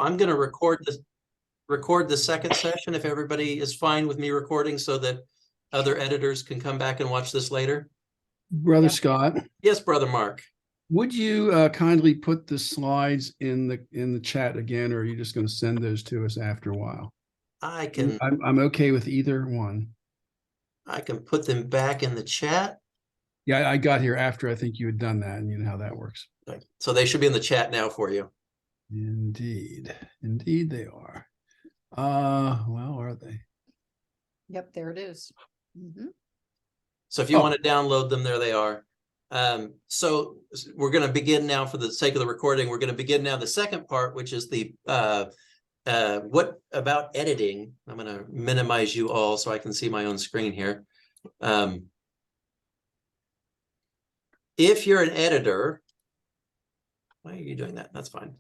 I'm going to record the second session if everybody is fine with me recording so that other editors can come back and watch this later. Brother Scott, Yes, Brother Mark. would you kindly put the slides in the chat again, or are you just going to send those to us after a while? I'm okay with either one. I can put them back in the chat. Yeah, I got here after I think you had done that, and you know how that works. Okay. So they should be in the chat now for you. Indeed. Indeed they are. Well, are they? Yep, there it is. Mm-hmm. So if you want to download them, there they are. So we're going to begin now, for the sake of the recording, we're going to begin now the second part, which is the what about editing. I'm going to minimize you all so I can see my own screen here. If you're an editor, why are you doing that? That's fine.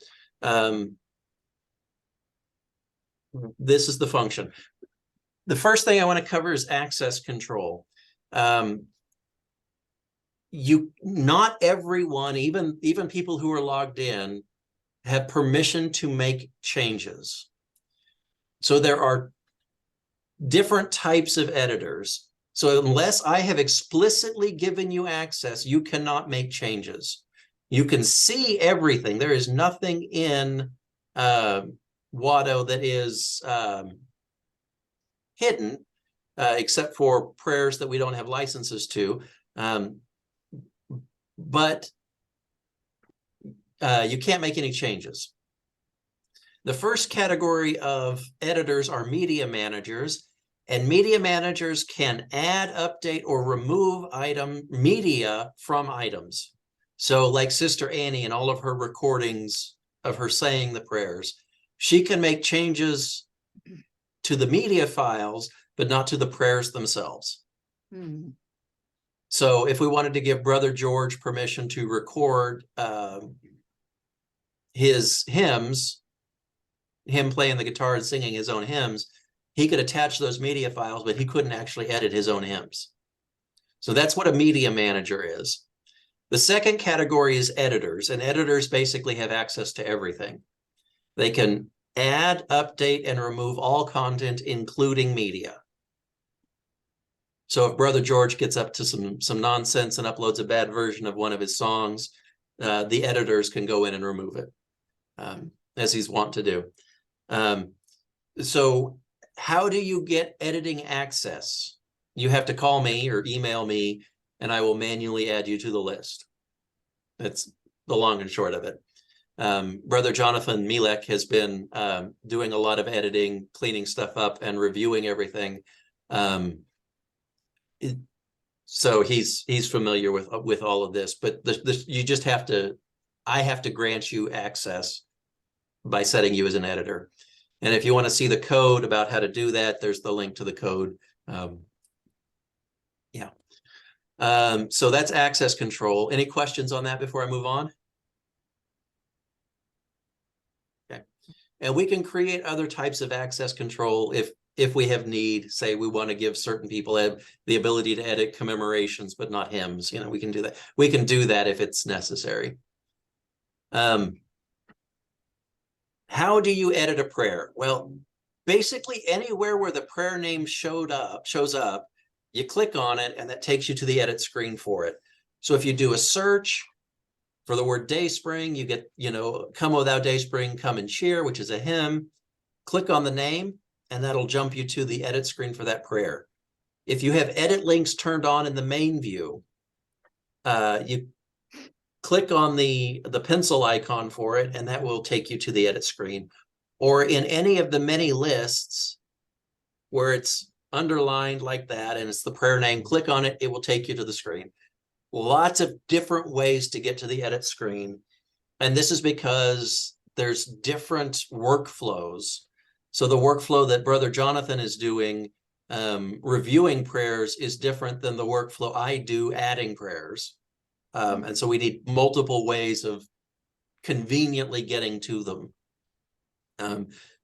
This is the function. The first thing I want to cover is access control. Not everyone, even people who are logged in, have permission to make changes. So there are different types of editors. So unless I have explicitly given you access, you cannot make changes. You can see everything. There is nothing in WADO that is hidden, except for prayers that we don't have licenses to. But you can't make any changes. The first category of editors are media managers, and media managers can add, update, or remove media from items. So like Sister Annie and all of her recordings of her saying the prayers, she can make changes to the media files, but not to the prayers themselves. Hmm. So if we wanted to give Brother George permission to record his hymns, him playing the guitar and singing his own hymns, he could attach those media files, but he couldn't actually edit his own hymns. So that's what a media manager is. The second category is editors, and editors basically have access to everything. They can add, update, and remove all content, including media. So if Brother George gets up to some nonsense and uploads a bad version of one of his songs, the editors can go in and remove it, as he's wont to do. So how do you get editing access? You have to call me or email me, and I will manually add you to the list. That's the long and short of it. Brother Jonathan Milek has been doing a lot of editing, cleaning stuff up, and reviewing everything. So he's familiar with all of this, but you just have to, I have to grant you access by setting you as an editor. And if you want to see the code about how to do that, there's the link to the code. So that's access control. Any questions on that before I move on? Okay. And we can create other types of access control if we have need. Say we want to give certain people the ability to edit commemorations, but not hymns. We can do that. We can do that if it's necessary. How do you edit a prayer? Well, basically anywhere where the prayer name shows up, you click on it, and that takes you to the edit screen for it. So if you do a search for the word Dayspring, you get, Come O Thou Dayspring, Come and Cheer, which is a hymn. Click on the name, and that'll jump you to the edit screen for that prayer. If you have edit links turned on in the main view, you click on the pencil icon for it, and that will take you to the edit screen. Or in any of the many lists where it's underlined like that and it's the prayer name, click on it, it will take you to the screen. Lots of different ways to get to the edit screen. And this is because there's different workflows. So the workflow that Brother Jonathan is doing, reviewing prayers, is different than the workflow I do adding prayers. And so we need multiple ways of conveniently getting to them.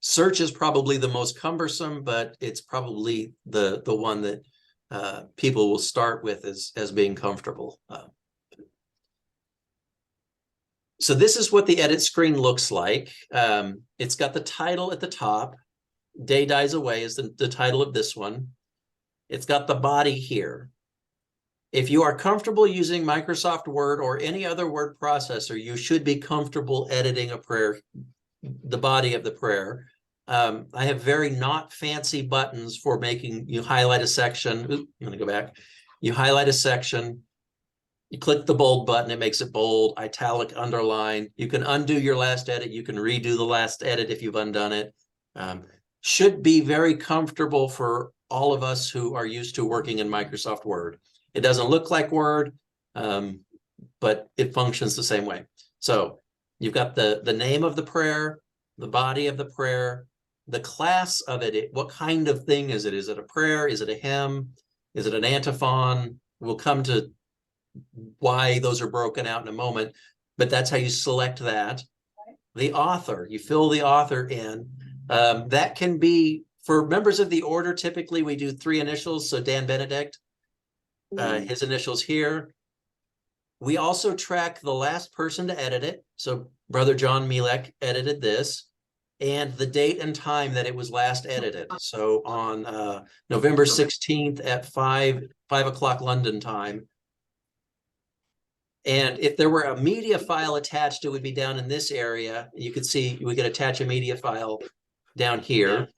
Search is probably the most cumbersome, but it's probably the one that people will start with as being comfortable. So this is what the edit screen looks like. It's got the title at the top. Day Dies Away is the title of this one. It's got the body here. If you are comfortable using Microsoft Word or any other word processor, you should be comfortable editing a prayer, the body of the prayer. I have very not fancy buttons for making you highlight a section. Oop, I'm going to go back. You highlight a section. You click the bold button, it makes it bold, italic, underline. You can undo your last edit. You can redo the last edit if you've undone it. Should be very comfortable for all of us who are used to working in Microsoft Word. It doesn't look like Word, but it functions the same way. So you've got the name of the prayer, the body of the prayer, the class of it. What kind of thing is it? Is it a prayer? Is it a hymn? Is it an antiphon? We'll come to why those are broken out in a moment, but that's how you select that. The author, you fill the author in. That can be, for members of the order, typically we do 3 initials. So Dan Benedict, his initials here. We also track the last person to edit it. So Brother John Mielek edited this, and the date and time that it was last edited. So on November 16th at 5 o'clock London time. And if there were a media file attached, it would be down in this area. You could see we could attach a media file down here.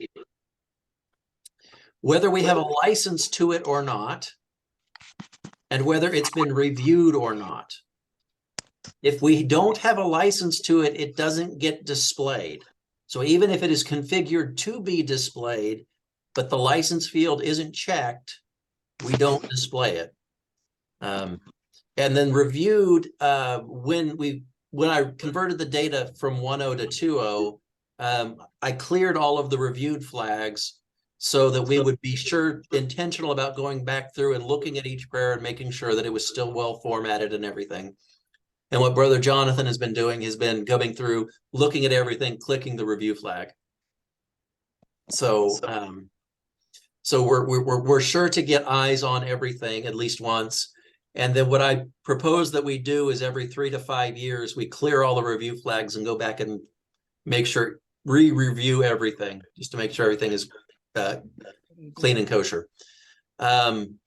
Whether we have a license to it or not, and whether it's been reviewed or not. If we don't have a license to it, it doesn't get displayed. So even if it is configured to be displayed, but the license field isn't checked, we don't display it. And then reviewed, when I converted the data from 1.0 to 2.0, I cleared all of the reviewed flags so that we would be intentional about going back through and looking at each prayer and making sure that it was still well formatted and everything. And what Brother Jonathan has been doing has been going through, looking at everything, clicking the review flag. So we're sure to get eyes on everything at least once. And then what I propose that we do is every 3 to 5 years, we clear all the review flags and go back and make sure, re-review everything, just to make sure everything is clean and kosher. And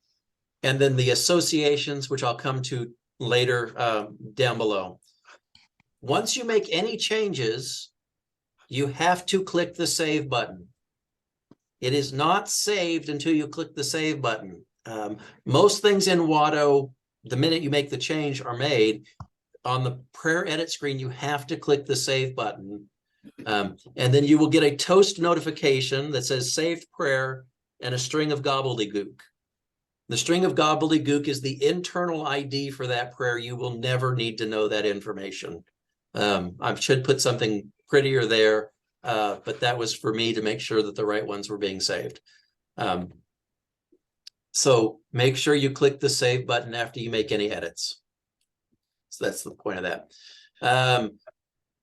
then the associations, which I'll come to later down below. Once you make any changes, you have to click the save button. It is not saved until you click the save button. Most things in WADO, the minute you make the change, are made. On the prayer edit screen, you have to click the save button. And then you will get a toast notification that says saved prayer and a string of gobbledygook. The string of gobbledygook is the internal ID for that prayer. You will never need to know that information. I should put something prettier there, but that was for me to make sure that the right ones were being saved. So make sure you click the save button after you make any edits. So that's the point of that.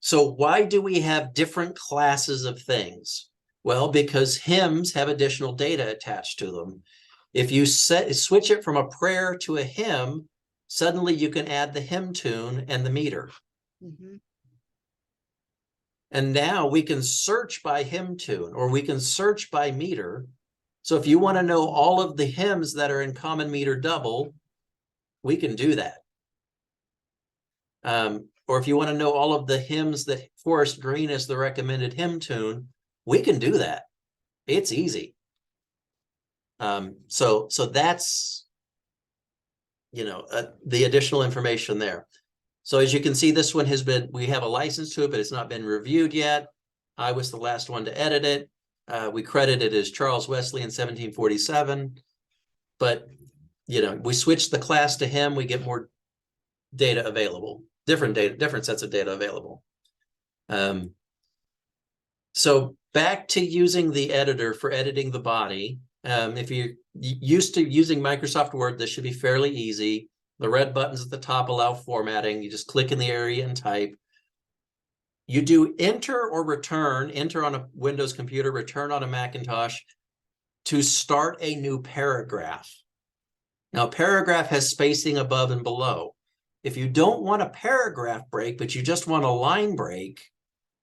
So why do we have different classes of things? Well, because hymns have additional data attached to them. If you switch it from a prayer to a hymn, suddenly you can add the hymn tune and the meter. Mm-hmm. And now we can search by hymn tune, or we can search by meter. So if you want to know all of the hymns that are in common meter double, we can do that. Or if you want to know all of the hymns that Forest Green is the recommended hymn tune, we can do that. It's easy. So that's, the additional information there. So as you can see, this one we have a license to it, but it's not been reviewed yet. I was the last one to edit it. We credit it as Charles Wesley in 1747, but we switch the class to him, we get more data available, different sets of data available. So back to using the editor for editing the body. If you're used to using Microsoft Word, this should be fairly easy. The red buttons at the top allow formatting. You just click in the area and type. You do enter or return, enter on a Windows computer, return on a Macintosh, to start a new paragraph. Now, a paragraph has spacing above and below. If you don't want a paragraph break, but you just want a line break,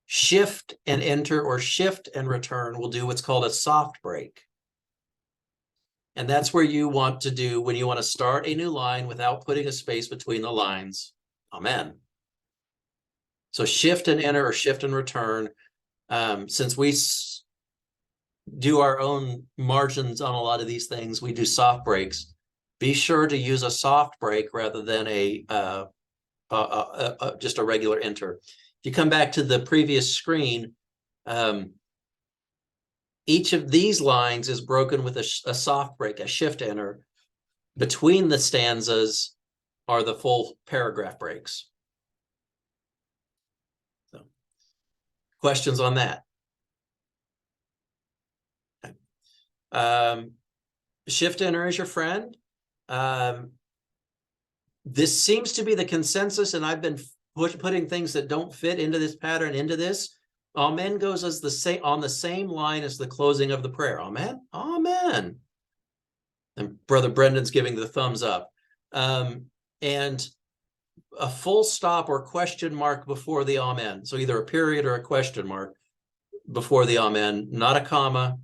shift and enter or shift and return will do what's called a soft break. And that's where you want to do when you want to start a new line without putting a space between the lines. Amen. So shift and enter or shift and return. Since we do our own margins on a lot of these things, we do soft breaks. Be sure to use a soft break rather than just a regular enter. If you come back to the previous screen, each of these lines is broken with a soft break, a shift enter. Between the stanzas are the full paragraph breaks. So, questions on that? Okay. Shift enter is your friend. This seems to be the consensus, and I've been putting things that don't fit into this pattern into this. Amen goes as on the same line as the closing of the prayer. Amen, amen. And Brother Brendan's giving the thumbs up. And a full stop or question mark before the amen. So either a period or a question mark before the amen, not a comma,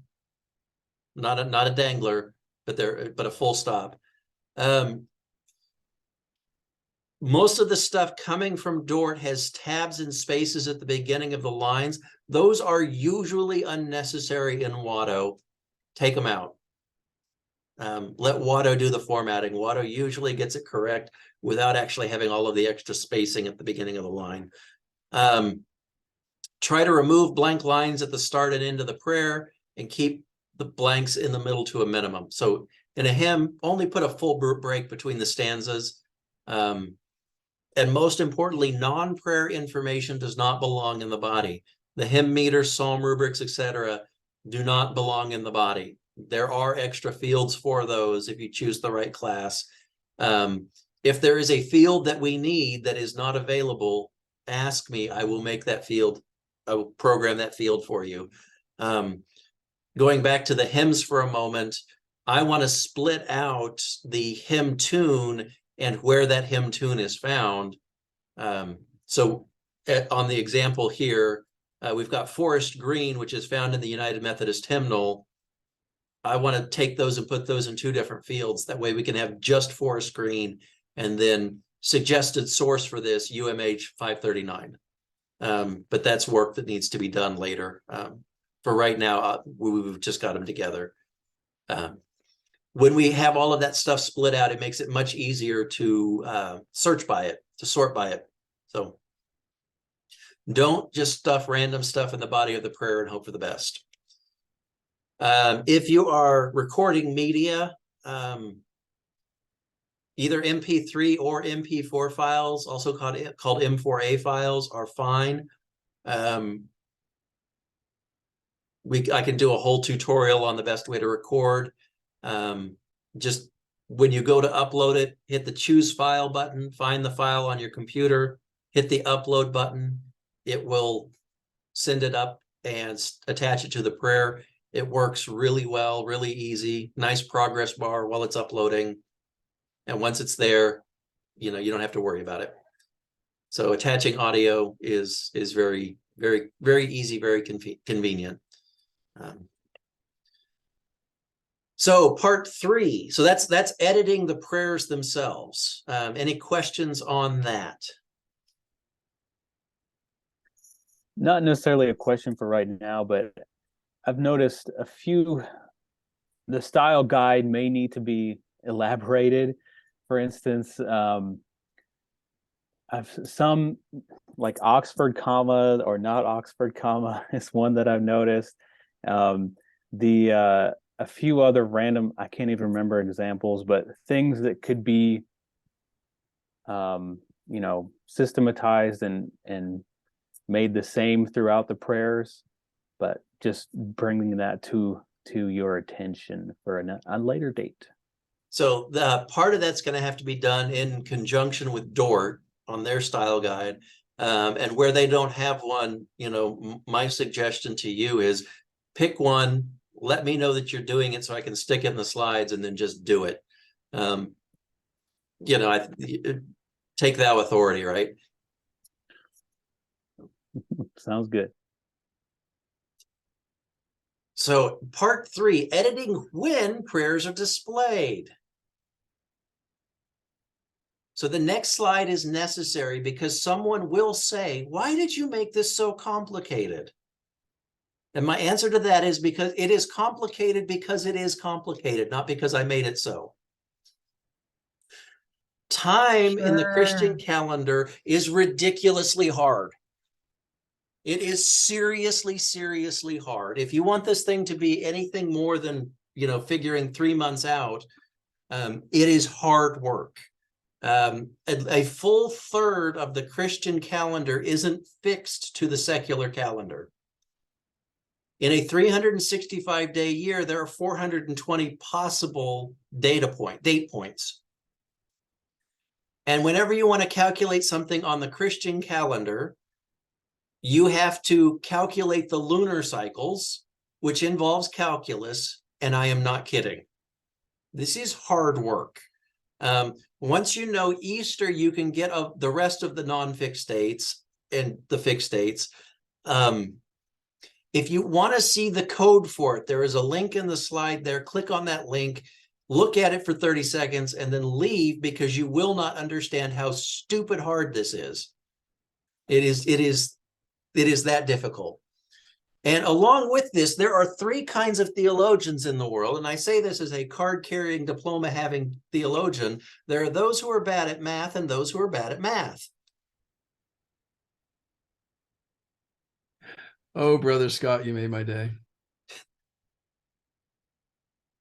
not a dangler, but a full stop. Most of the stuff coming from Dort has tabs and spaces at the beginning of the lines. Those are usually unnecessary in WADO. Take them out. Let WADO do the formatting. WADO usually gets it correct without actually having all of the extra spacing at the beginning of the line. Try to remove blank lines at the start and end of the prayer and keep the blanks in the middle to a minimum. So in a hymn, only put a full break between the stanzas. And most importantly, non-prayer information does not belong in the body. The hymn meter, psalm rubrics, etc., do not belong in the body. There are extra fields for those if you choose the right class. If there is a field that we need that is not available, ask me. I will make that field. I will program that field for you. Going back to the hymns for a moment, I want to split out the hymn tune and where that hymn tune is found. So on the example here, we've got Forest Green, which is found in the United Methodist Hymnal. I want to take those and put those in two different fields. That way we can have just Forest Green and then suggested source for this, UMH 539. But that's work that needs to be done later. For right now, we've just got them together. When we have all of that stuff split out, it makes it much easier to search by it, to sort by it. So don't just stuff random stuff in the body of the prayer and hope for the best. If you are recording media, either MP3 or MP4 files, also called M4A files, are fine. I can do a whole tutorial on the best way to record. Just when you go to upload it, hit the choose file button, find the file on your computer, hit the upload button. It will send it up and attach it to the prayer. It works really well, really easy, nice progress bar while it's uploading. And once it's there, you don't have to worry about it. So attaching audio is very, very, very easy, very convenient. So part 3, so that's editing the prayers themselves. Any questions on that? Not necessarily a question for right now, but I've noticed the style guide may need to be elaborated. For instance, some like Oxford comma or not Oxford comma is one that I've noticed. A few other random, I can't even remember examples, but things that could be, systematized and made the same throughout the prayers, but just bringing that to your attention for a later date. So the part of that's going to have to be done in conjunction with Dort on their style guide. And where they don't have one, my suggestion to you is pick one, let me know that you're doing it so I can stick it in the slides and then just do it. take thou authority, right? Sounds good. So part 3, editing when prayers are displayed. So the next slide is necessary because someone will say, why did you make this so complicated? And my answer to that is because it is complicated because it is complicated, not because I made it so. Time in the Christian calendar is ridiculously hard. It is seriously, seriously hard. If you want this thing to be anything more than, figuring 3 months out, it is hard work. A full third of the Christian calendar isn't fixed to the secular calendar. In a 365-day year, there are 420 possible date points. And whenever you want to calculate something on the Christian calendar, you have to calculate the lunar cycles, which involves calculus, and I am not kidding. This is hard work. Once you know Easter, you can get the rest of the non-fixed dates and the fixed dates. If you want to see the code for it, there is a link in the slide there. Click on that link, look at it for 30 seconds, and then leave because you will not understand how stupid hard this is. It is that difficult. And along with this, there are 3 kinds of theologians in the world. And I say this as a card-carrying, diploma-having theologian. There are those who are bad at math and those who are bad at math. Oh, Brother Scott, you made my day.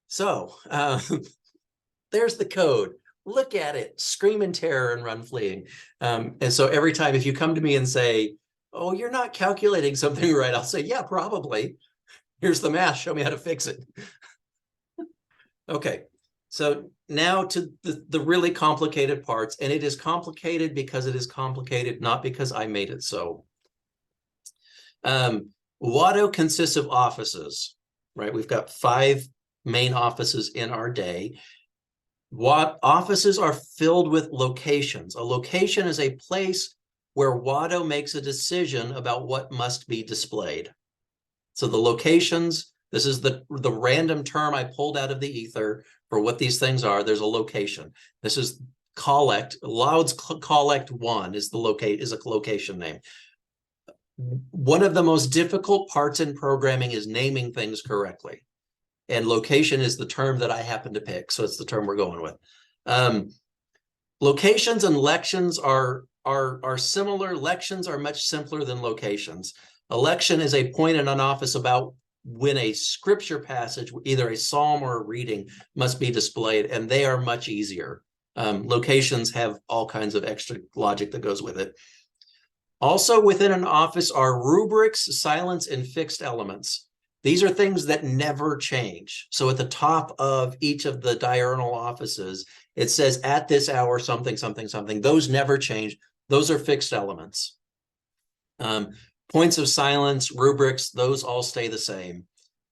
So there's the code. Look at it, scream in terror and run fleeing. And so every time if you come to me and say, oh, you're not calculating something right, I'll say, yeah, probably. Here's the math, show me how to fix it. Okay, so now to the really complicated parts, and it is complicated because it is complicated, not because I made it so. WADO consists of offices, right? We've got 5 main offices in our day. Offices are filled with locations. A location is a place where WADO makes a decision about what must be displayed. So the locations, this is the random term I pulled out of the ether for what these things are. There's a location. This is collect. Loud's collect 1 is a location name. One of the most difficult parts in programming is naming things correctly. And location is the term that I happen to pick. So it's the term we're going with. Locations and lections are similar. Lections are much simpler than locations. A lection is a point in an office about when a scripture passage, either a psalm or a reading, must be displayed, and they are much easier. Locations have all kinds of extra logic that goes with it. Also within an office are rubrics, silence, and fixed elements. These are things that never change. So at the top of each of the diurnal offices, it says at this hour, something, something, something. Those never change. Those are fixed elements. Points of silence, rubrics, those all stay the same.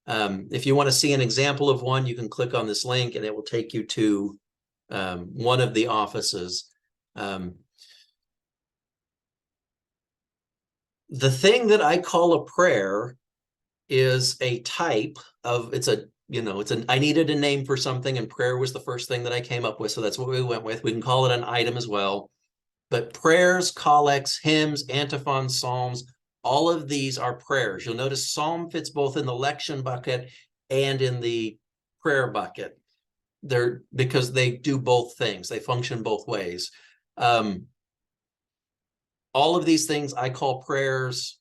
If you want to see an example of one, you can click on this link and it will take you to one of the offices. The thing that I call a prayer is a type of, I needed a name for something, and prayer was the first thing that I came up with. So that's what we went with. We can call it an item as well. But prayers, collects, hymns, antiphons, psalms, all of these are prayers. You'll notice psalm fits both in the lection bucket and in the prayer bucket. Because they do both things. They function both ways. All of these things I call prayers.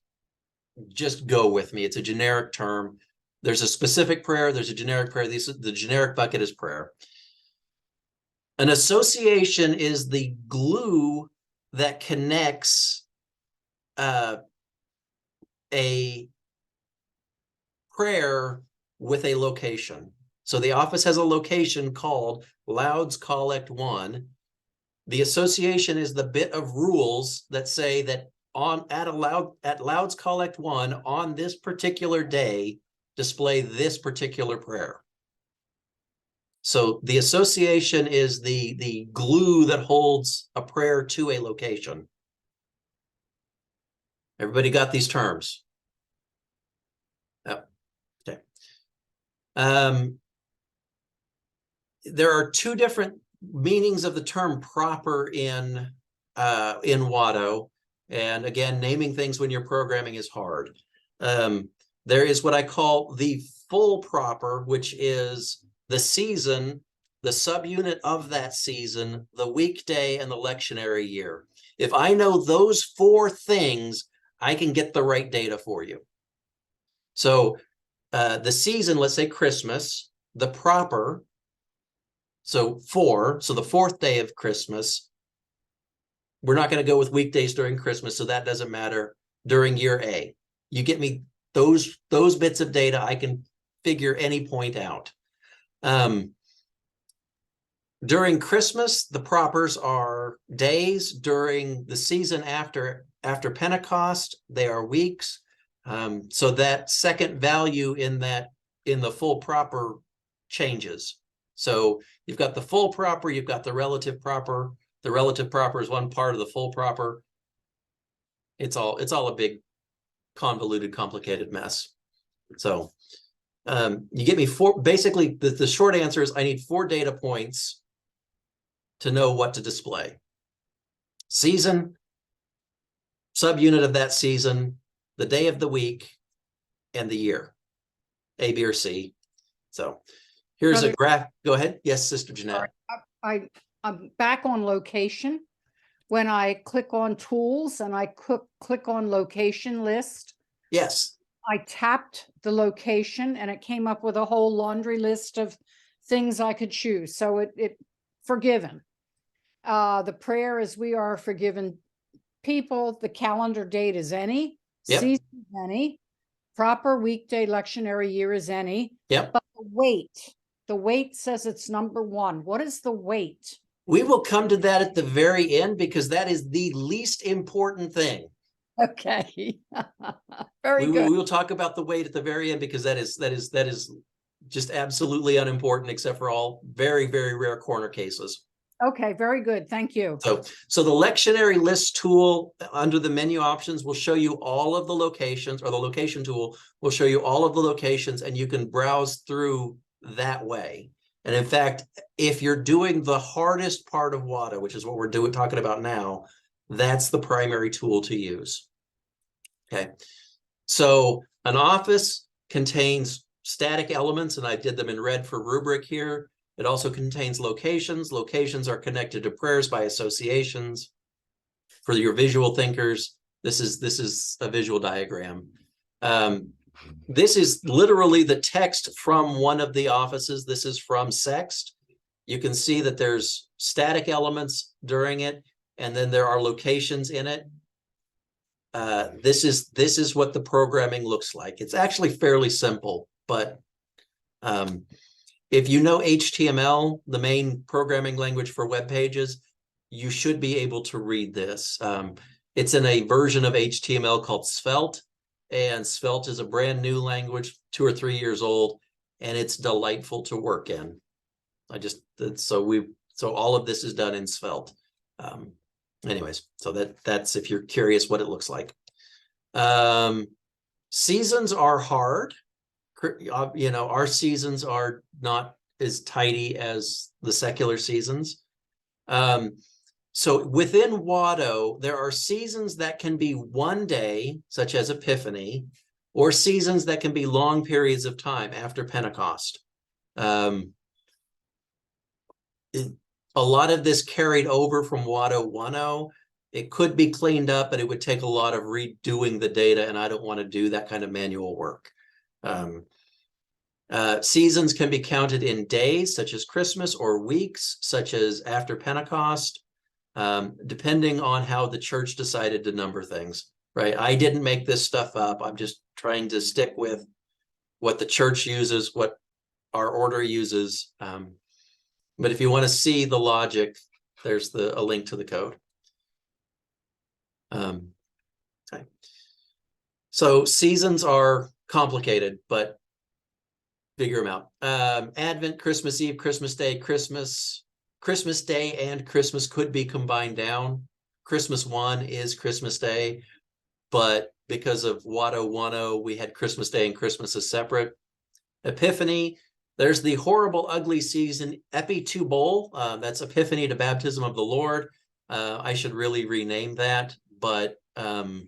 Just go with me. It's a generic term. There's a specific prayer. There's a generic prayer. The generic bucket is prayer. An association is the glue that connects a prayer with a location. So the office has a location called Loud's Collect 1. The association is the bit of rules that say that at Loud's Collect 1 on this particular day, display this particular prayer. So the association is the glue that holds a prayer to a location. Everybody got these terms? Yep. Okay. There are two different meanings of the term proper in WADO. And again, naming things when you're programming is hard. There is what I call the full proper, which is the season, the subunit of that season, the weekday, and the lectionary year. If I know those four things, I can get the right data for you. So the season, let's say Christmas, the proper, so the fourth day of Christmas, we're not going to go with weekdays during Christmas, so that doesn't matter during year A. You get me those bits of data, I can figure any point out. During Christmas, the propers are days. During the season after Pentecost, they are weeks. So that second value in the full proper changes. So you've got the full proper, you've got the relative proper. The relative proper is one part of the full proper. It's all a big, convoluted, complicated mess. So you get me four. Basically, the short answer is I need 4 data points to know what to display. Season, subunit of that season, the day of the week, and the year, A, B, or C. So here's a graph. Go ahead. Yes, Sister Jeanette. I'm back on location. When I click on tools and I click on location list. Yes. I tapped the location and it came up with a whole laundry list of things I could choose. So it forgiven. The prayer is we are forgiven people. The calendar date is any. Yep. Season is any. Proper weekday lectionary year is any. Yep. But the weight says it's number 1. What is the weight? We will come to that at the very end because that is the least important thing. Okay. Very good. We will talk about the weight at the very end because that is just absolutely unimportant except for all very, very rare corner cases. Okay, very good. Thank you. So the lectionary list tool under the menu options will show you all of the locations, or the location tool will show you all of the locations, and you can browse through that way. And in fact, if you're doing the hardest part of WADO, which is what we're talking about now, that's the primary tool to use. Okay. So an office contains static elements, and I did them in red for rubric here. It also contains locations. Locations are connected to prayers by associations. For your visual thinkers, this is a visual diagram. This is literally the text from one of the offices. This is from Sext. You can see that there's static elements during it, and then there are locations in it. This is what the programming looks like. It's actually fairly simple, but if you know HTML, the main programming language for web pages, you should be able to read this. It's in a version of HTML called Svelte, and Svelte is a brand new language, 2 or 3 years old, and it's delightful to work in. So all of this is done in Svelte. Anyways, so that's if you're curious what it looks like. Seasons are hard. Our seasons are not as tidy as the secular seasons. So within WADO, there are seasons that can be one day, such as Epiphany, or seasons that can be long periods of time after Pentecost. A lot of this carried over from WADO 1.0. It could be cleaned up, but it would take a lot of redoing the data, and I don't want to do that kind of manual work. Seasons can be counted in days, such as Christmas, or weeks, such as after Pentecost, depending on how the church decided to number things, right? I didn't make this stuff up. I'm just trying to stick with what the church uses, what our order uses. But if you want to see the logic, there's a link to the code. Okay. So seasons are complicated, but figure them out. Advent, Christmas Eve, Christmas Day, Christmas Day and Christmas could be combined down. Christmas 1 is Christmas Day, but because of WADO 1.0, we had Christmas Day and Christmas as separate. Epiphany, there's the horrible, ugly season, Epi 2 Bowl. That's Epiphany to Baptism of the Lord. I should really rename that, but it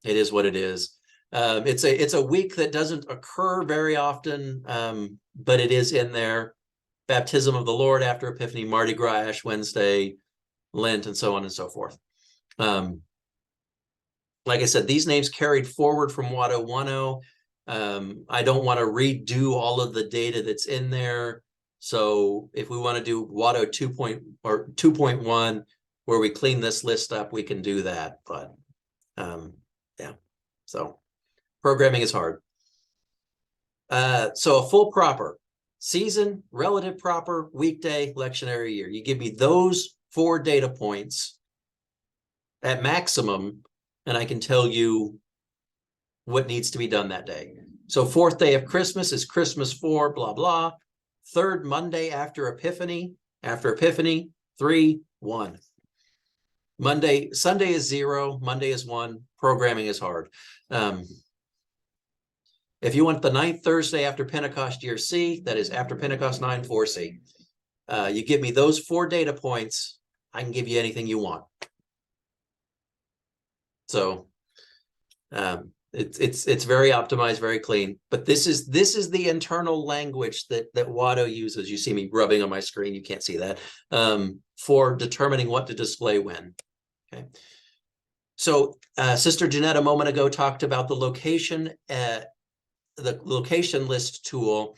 is what it is. It's a week that doesn't occur very often, but it is in there. Baptism of the Lord after Epiphany, Mardi Gras, Ash Wednesday, Lent, and so on and so forth. Like I said, these names carried forward from WADO 1.0. I don't want to redo all of the data that's in there. So if we want to do WADO 2.1, where we clean this list up, we can do that. But yeah, so programming is hard. So a full proper, season, relative proper, weekday, lectionary year. You give me those 4 data points at maximum, and I can tell you what needs to be done that day. So 4th day of Christmas is Christmas 4, blah, blah. 3rd Monday after Epiphany, 3, 1. Sunday is 0, Monday is 1, programming is hard. If you want the 9th Thursday after Pentecost year C, that is after Pentecost 9, 4C. You give me those 4 data points, I can give you anything you want. So it's very optimized, very clean. But this is the internal language that WADO uses. You see me rubbing on my screen. You can't see that, for determining what to display when. Okay. So Sister Jeanette a moment ago talked about the location list tool.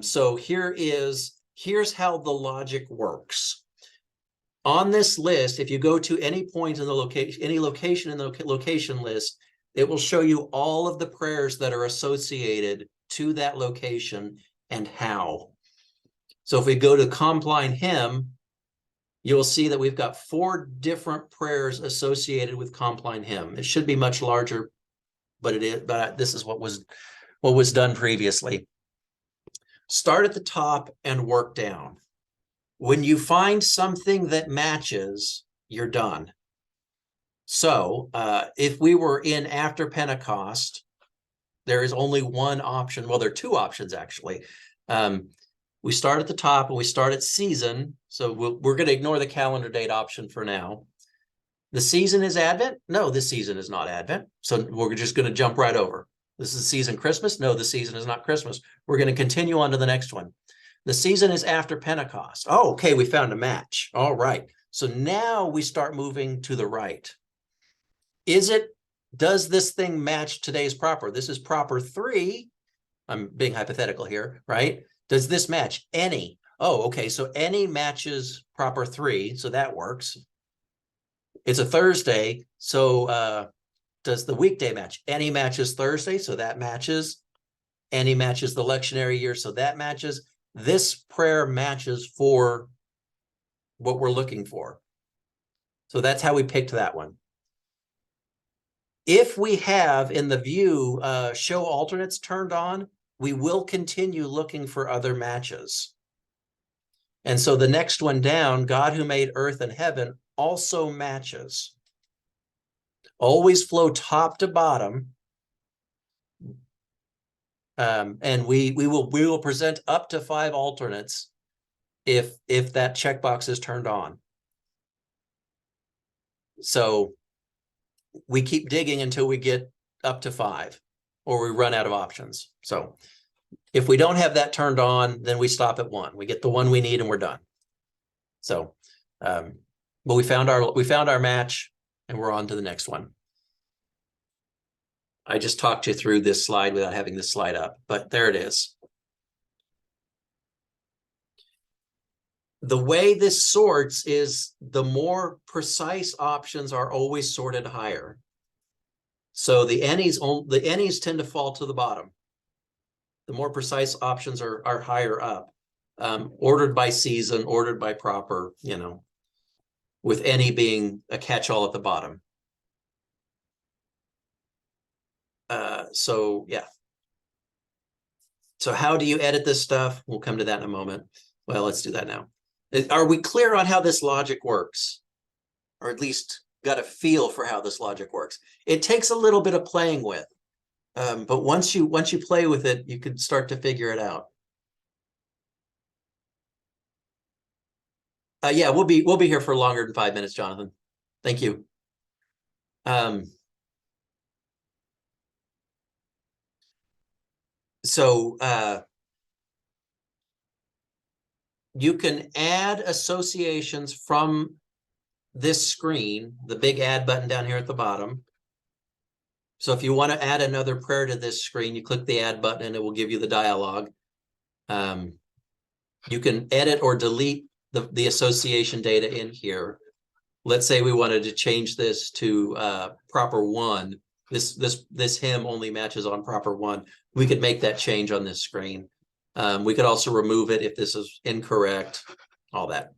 So here's how the logic works. On this list, if you go to any point in the location, any location in the location list, it will show you all of the prayers that are associated to that location and how. So if we go to Compline Hymn, you'll see that we've got 4 different prayers associated with Compline Hymn. It should be much larger, but it is. But this is what was done previously. Start at the top and work down. When you find something that matches, you're done. So if we were in after Pentecost, there is only one option. Well, there are 2 options, actually. We start at the top and we start at season. So we're going to ignore the calendar date option for now. The season is Advent? No, this season is not Advent. So we're just going to jump right over. This is season Christmas? No, the season is not Christmas. We're going to continue on to the next one. The season is after Pentecost. Oh, okay, we found a match. All right. So now we start moving to the right. Does this thing match today's proper? This is proper 3. I'm being hypothetical here, right? Does this match? Any. Oh, okay. So any matches proper 3. So that works. It's a Thursday. So does the weekday match? Any matches Thursday. So that matches. Any matches the lectionary year. So that matches. This prayer matches for what we're looking for. So that's how we picked that one. If we have in the view show alternates turned on, we will continue looking for other matches. And so the next one down, God who made earth and heaven, also matches. Always flow top to bottom. And we will present up to 5 alternates if that checkbox is turned on. So we keep digging until we get up to 5 or we run out of options. So if we don't have that turned on, then we stop at 1. We get the one we need and we're done. So but we found our match and we're on to the next one. I just talked you through this slide without having this slide up, but there it is. The way this sorts is the more precise options are always sorted higher. So the any's tend to fall to the bottom. The more precise options are higher up, ordered by season, ordered by proper, with any being a catch-all at the bottom. So yeah. So how do you edit this stuff? We'll come to that in a moment. Well, let's do that now. Are we clear on how this logic works? Or at least got a feel for how this logic works? It takes a little bit of playing with, but once you play with it, you can start to figure it out. Yeah, we'll be here for longer than 5 minutes, Jonathan. Thank you. So you can add associations from this screen, the big add button down here at the bottom. So if you want to add another prayer to this screen, you click the add button and it will give you the dialogue. You can edit or delete the association data in here. Let's say we wanted to change this to proper one. This hymn only matches on proper one. We could make that change on this screen. We could also remove it if this is incorrect, all that.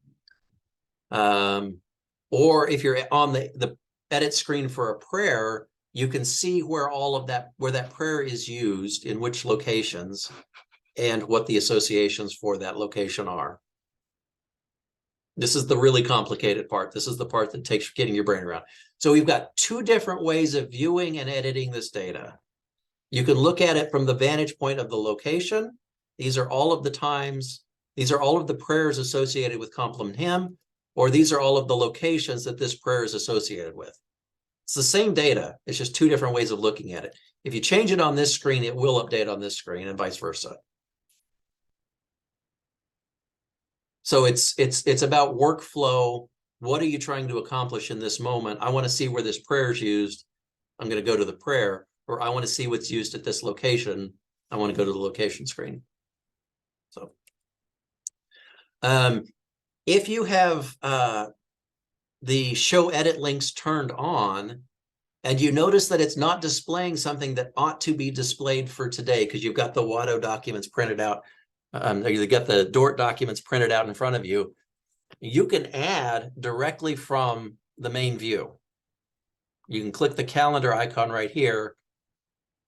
Or if you're on the edit screen for a prayer, you can see where all of that, where that prayer is used, in which locations, and what the associations for that location are. This is the really complicated part. This is the part that takes getting your brain around. So we've got two different ways of viewing and editing this data. You can look at it from the vantage point of the location. These are all of the times, these are all of the prayers associated with compliment hymn, or these are all of the locations that this prayer is associated with. It's the same data. It's just two different ways of looking at it. If you change it on this screen, it will update on this screen, and vice versa. So it's about workflow. What are you trying to accomplish in this moment? I want to see where this prayer is used. I'm going to go to the prayer, or I want to see what's used at this location. I want to go to the location screen. So if you have the show edit links turned on, and you notice that it's not displaying something that ought to be displayed for today, because you've got the WADO documents printed out, you got the DORT documents printed out in front of you, you can add directly from the main view. You can click the calendar icon right here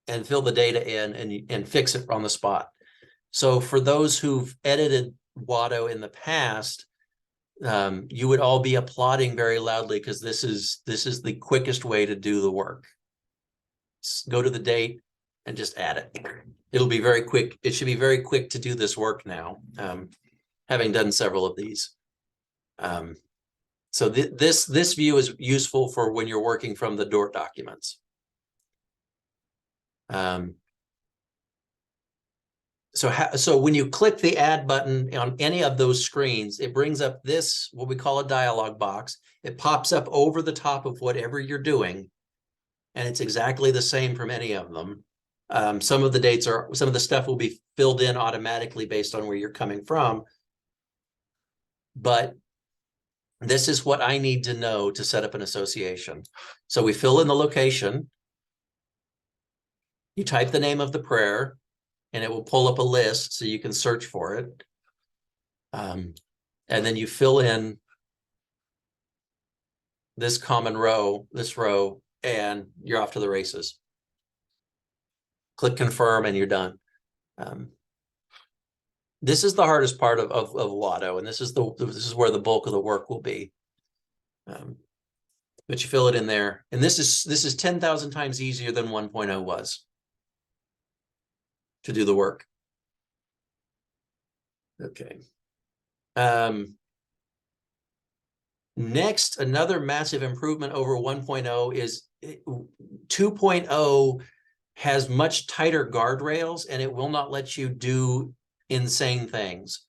and fill the data in and fix it on the spot. So for those who've edited WADO in the past, you would all be applauding very loudly, because this is the quickest way to do the work. Go to the date and just add it. It'll be very quick. It should be very quick to do this work now, having done several of these. So this view is useful for when you're working from the DORT documents. So when you click the add button on any of those screens, it brings up this, what we call a dialog box. It pops up over the top of whatever you're doing, and it's exactly the same from any of them. Some of the stuff will be filled in automatically based on where you're coming from. But this is what I need to know to set up an association. So we fill in the location. You type the name of the prayer, and it will pull up a list so you can search for it. And then you fill in this common row, this row, and you're off to the races. Click confirm and you're done. This is the hardest part of WADO, and this is where the bulk of the work will be. But you fill it in there, and this is 10,000 times easier than 1.0 was to do the work. Okay. Next, another massive improvement over 1.0 is 2.0 has much tighter guardrails, and it will not let you do insane things.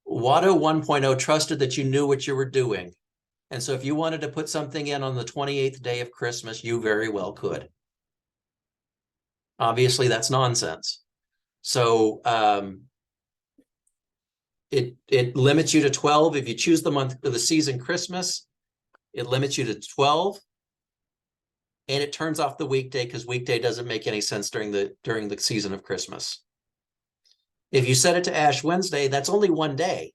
WADO 1.0 trusted that you knew what you were doing. And so if you wanted to put something in on the 28th day of Christmas, you very well could. Obviously, that's nonsense. So it limits you to 12. If you choose the month of the season Christmas, it limits you to 12. And it turns off the weekday, because weekday doesn't make any sense during the season of Christmas. If you set it to Ash Wednesday, that's only one day.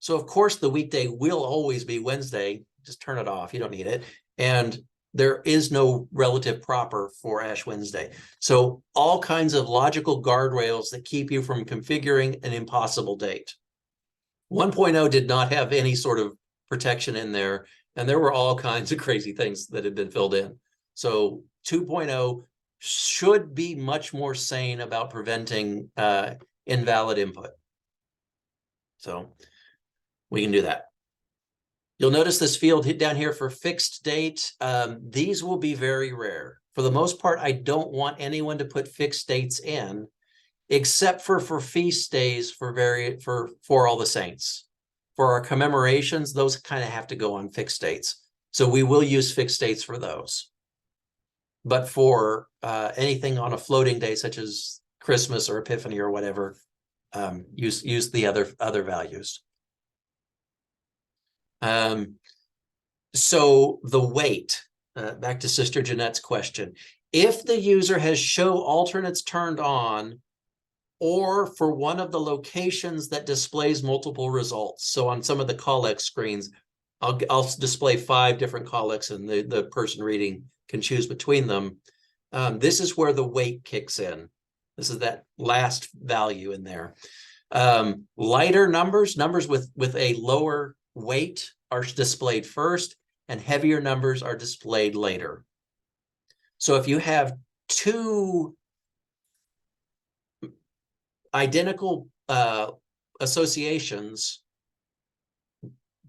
So of course the weekday will always be Wednesday. Just turn it off. You don't need it. And there is no relative proper for Ash Wednesday. So all kinds of logical guardrails that keep you from configuring an impossible date. 1.0 did not have any sort of protection in there, and there were all kinds of crazy things that had been filled in. So 2.0 should be much more sane about preventing invalid input. So we can do that. You'll notice this field down here for fixed date. These will be very rare. For the most part, I don't want anyone to put fixed dates in, except for feast days for all the saints. For our commemorations, those kind of have to go on fixed dates. So we will use fixed dates for those. But for anything on a floating day, such as Christmas or Epiphany or whatever, use the other values. So the weight, back to Sister Jeanette's question. If the user has show alternates turned on, or for one of the locations that displays multiple results. So on some of the collect screens, I'll display 5 different collects, and the person reading can choose between them. This is where the weight kicks in. This is that last value in there. Lighter numbers with a lower weight are displayed first, and heavier numbers are displayed later. So if you have 2 identical associations,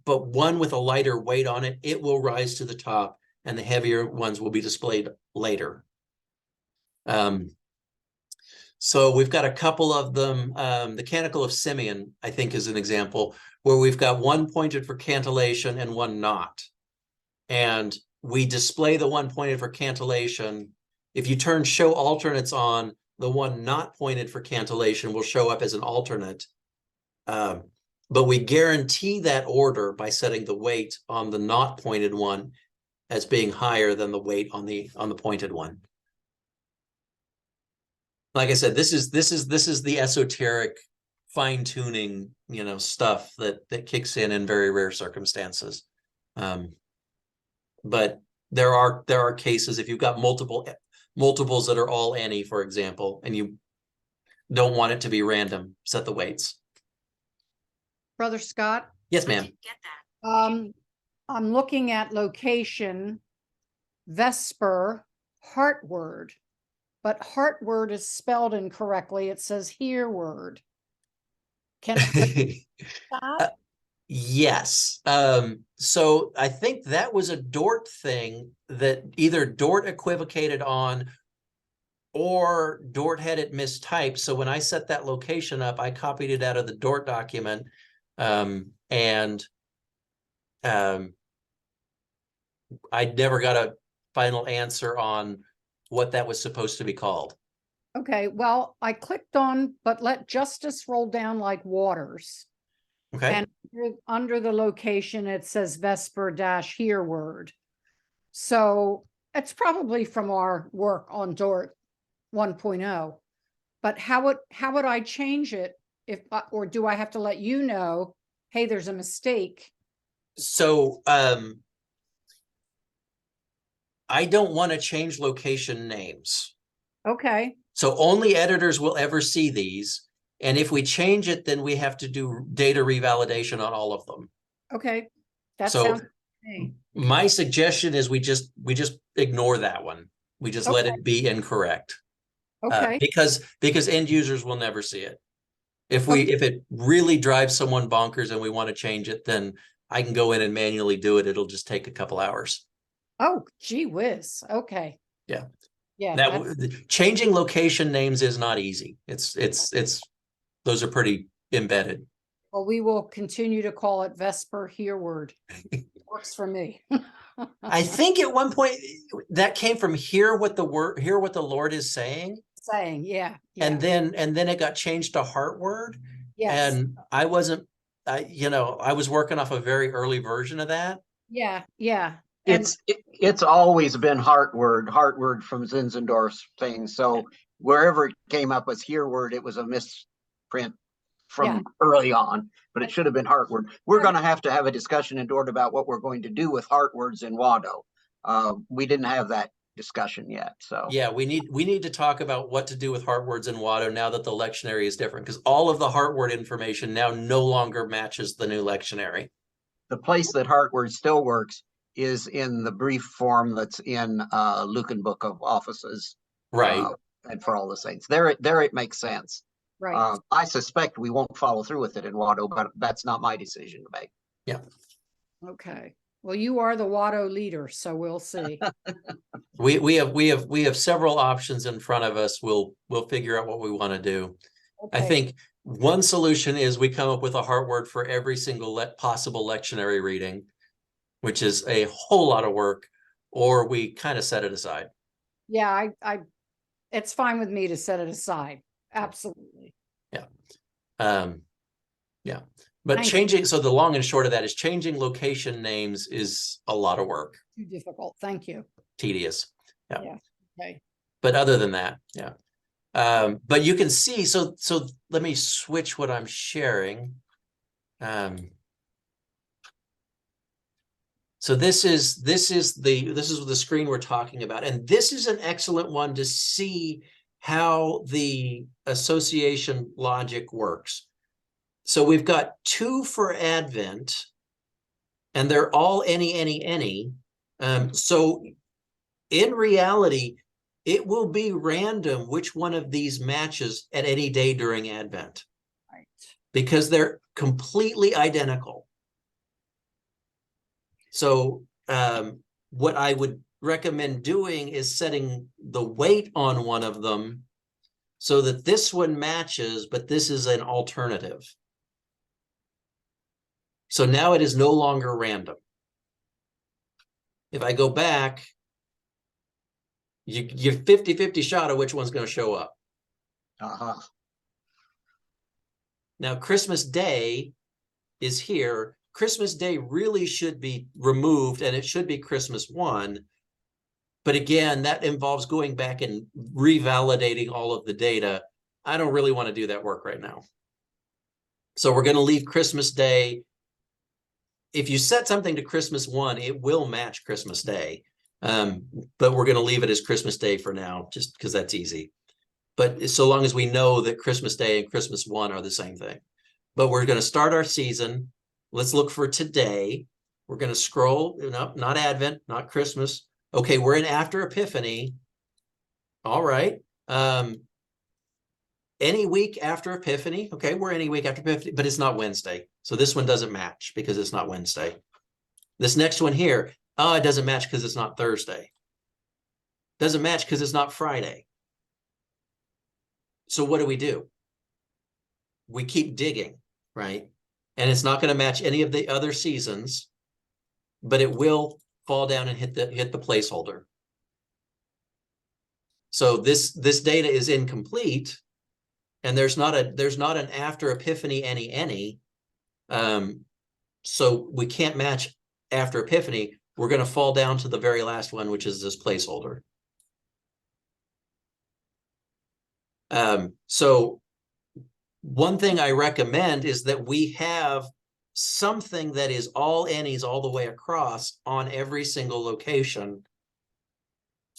but one with a lighter weight on it, it will rise to the top, and the heavier ones will be displayed later. So we've got a couple of them. The Canticle of Simeon, I think, is an example where we've got one pointed for cantillation and one not. And we display the one pointed for cantillation. If you turn show alternates on, the one not pointed for cantillation will show up as an alternate. But we guarantee that order by setting the weight on the not pointed one as being higher than the weight on the pointed one. Like I said, this is the esoteric fine-tuning, stuff that kicks in very rare circumstances. But there are cases, if you've got multiples that are all any, for example, and you don't want it to be random, set the weights. Brother Scott? Yes, ma'am. I'm looking at location, Vesper, heart word, but heart word is spelled incorrectly. It says here word. Can that? Yes. So I think that was a Dort thing that either Dort equivocated on or Dort had it mistyped. So when I set that location up, I copied it out of the Dort document. And I never got a final answer on what that was supposed to be called. Okay, well, I clicked on, but let justice roll down like waters. Okay. And under the location, it says Vesper dash here word. So it's probably from our work on Dort 1.0. But how would I change it or do I have to let you know, hey, there's a mistake? So I don't want to change location names. Okay. So only editors will ever see these. And if we change it, then we have to do data revalidation on all of them. Okay. That So sounds good to me. My suggestion is we just ignore that one. We just let it be incorrect. Okay. Because end users will never see it. If it really drives someone bonkers and we want to change it, then I can go in and manually do it. It'll just take a couple hours. Oh, gee whiz. Okay. Yeah. Yeah. Changing location names is not easy. It's those are pretty embedded. Well, we will continue to call it Vesper here word. Works for me. I think at one point that came from hear what the Lord is saying. Yeah. And then it got changed to heart word. Yes. And I wasn't, I was working off a very early version of that. Yeah. Yeah. It's always been heart word from Zinzendorf's thing. So wherever it came up as here word, it was a misprint from early on, but it should have been heart word. We're going to have a discussion in Dort about what we're going to do with heart words in WADO. We didn't have that discussion yet, so. Yeah, we need to talk about what to do with heart words in WADO now that the lectionary is different, because all of the heart word information now no longer matches the new lectionary. The place that Heartword still works is in the brief form that's in Lucan Book of Offices. Right. And for all the saints. There it makes sense. Right. I suspect we won't follow through with it in WADO, but that's not my decision to make. Yeah. Okay. Well, you are the WADO leader, so we'll see. We have several options in front of us. We'll figure out what we want to do. Okay. I think one solution is we come up with a heart word for every single possible lectionary reading, which is a whole lot of work, or we kind of set it aside. Yeah, it's fine with me to set it aside. Absolutely. Yeah. Yeah. But Thank changing, so the long and short of that is changing location names is a lot of work, Too difficult. Thank you. tedious. Yeah. Yeah. Okay. But other than that, yeah. But you can see, so let me switch what I'm sharing. So this is the screen we're talking about, and this is an excellent one to see how the association logic works. So we've got 2 for Advent, and they're all any. So in reality, it will be random which one of these matches at any day during Advent. Right. Because they're completely identical. So what I would recommend doing is setting the weight on one of them so that this one matches, but this is an alternative. So now it is no longer random. If I go back, you 50-50 shot of which one's going to show up. Now, Christmas Day is here. Christmas Day really should be removed, and it should be Christmas 1. But again, that involves going back and revalidating all of the data. I don't really want to do that work right now. So we're going to leave Christmas Day. If you set something to Christmas 1, it will match Christmas Day. But we're going to leave it as Christmas Day for now, just because that's easy. But so long as we know that Christmas Day and Christmas 1 are the same thing. But we're going to start our season. Let's look for today. We're going to scroll, not Advent, not Christmas. Okay, we're in after Epiphany. All right. Any week after Epiphany. Okay, we're any week after Epiphany, but it's not Wednesday. So this one doesn't match because it's not Wednesday. This next one here, oh, it doesn't match because it's not Thursday. Doesn't match because it's not Friday. So what do? We keep digging, right? And it's not going to match any of the other seasons, but it will fall down and hit the placeholder. So this data is incomplete, and there's not an after Epiphany any. So we can't match after Epiphany. We're going to fall down to the very last one, which is this placeholder. So one thing I recommend is that we have something that is all annies all the way across on every single location